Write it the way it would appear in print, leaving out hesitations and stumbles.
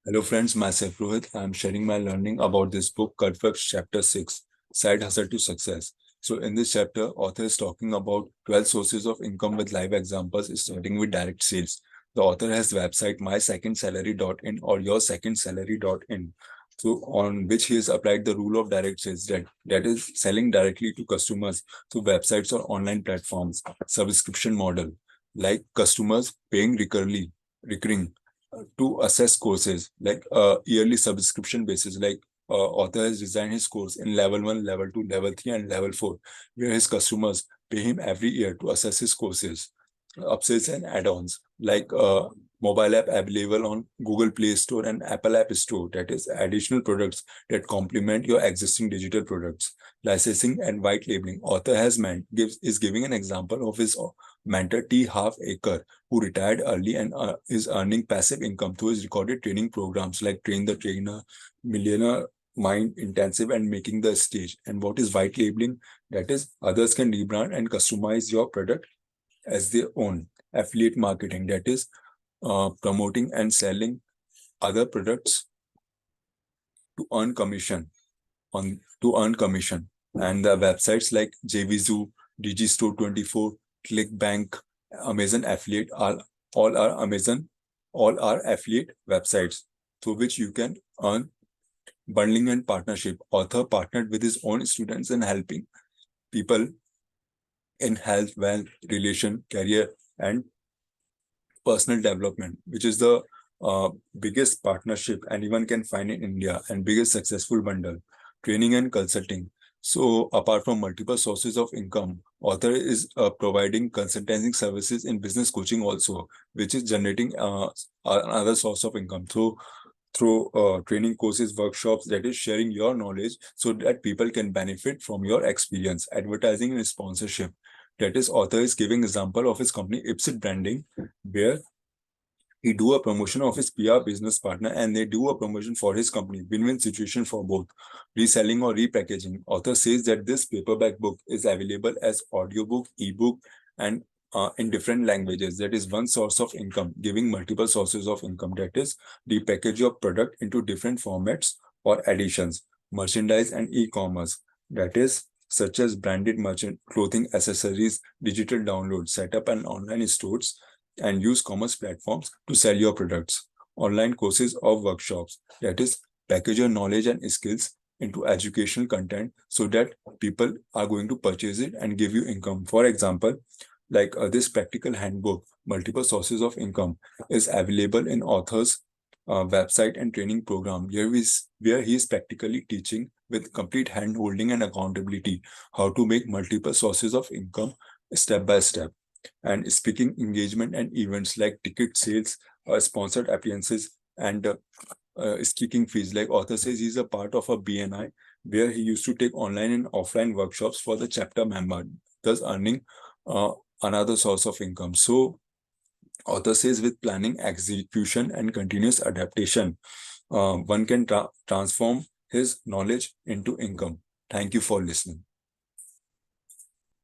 Hello friends, myself Rohit. I am sharing my learning about this book, Kalpvrksh Chapter 6, Side Hustle to Success. So in this chapter, author is talking about 12 sources of income with live examples, starting with direct sales. The author has website mysecondsalary.in or yoursecondsalary.in. So on which he has applied the rule of direct sales, that is selling directly to customers through websites or online platforms, subscription model, like customers paying recurring to assess courses like yearly subscription basis. Like author has designed his course in level 1, level 2, level 3, and level 4, where his customers pay him every year to assess his courses. Upsells and add-ons like mobile app available on Google Play Store and Apple App Store, that is additional products that complement your existing digital products. Licensing and white labeling. Author has is giving an example of his mentor T Half Acre, who retired early and is earning passive income through his recorded training programs like Train the Trainer, Millionaire Mind Intensive, and Making the Stage. And what is white labeling? That is, others can rebrand and customize your product as their own. Affiliate marketing, that is, promoting and selling other products to earn commission And the websites like JVZoo, Digistore24, ClickBank, Amazon Affiliate all are Amazon all are affiliate websites through which you can earn. Bundling and partnership. Author partnered with his own students and helping people in health, wealth, relation, career, and personal development, which is the biggest partnership anyone can find in India and biggest successful bundle. Training and consulting. So apart from multiple sources of income, author is providing consulting services in business coaching also, which is generating another source of income through training courses, workshops, that is sharing your knowledge so that people can benefit from your experience. Advertising and sponsorship. That is, author is giving example of his company Ipsit Branding, where he do a promotion of his PR business partner and they do a promotion for his company. Win-win situation for both. Reselling or repackaging. Author says that this paperback book is available as audiobook, ebook, and in different languages. That is one source of income, giving multiple sources of income. That is, repackage your product into different formats or additions. Merchandise and e-commerce. That is, such as branded merchant, clothing, accessories, digital downloads, set up an online stores, and use commerce platforms to sell your products. Online courses or workshops, that is, package your knowledge and skills into educational content so that people are going to purchase it and give you income. For example, like this practical handbook, Multiple Sources of Income, is available in author's website and training program, where he is practically teaching with complete hand holding and accountability how to make multiple sources of income step by step. And speaking engagement and events like ticket sales, sponsored appearances, and speaking fees. Like author says, he's a part of a BNI where he used to take online and offline workshops for the chapter member, thus earning another source of income. So author says with planning, execution, and continuous adaptation, one can transform his knowledge into income. Thank you for listening.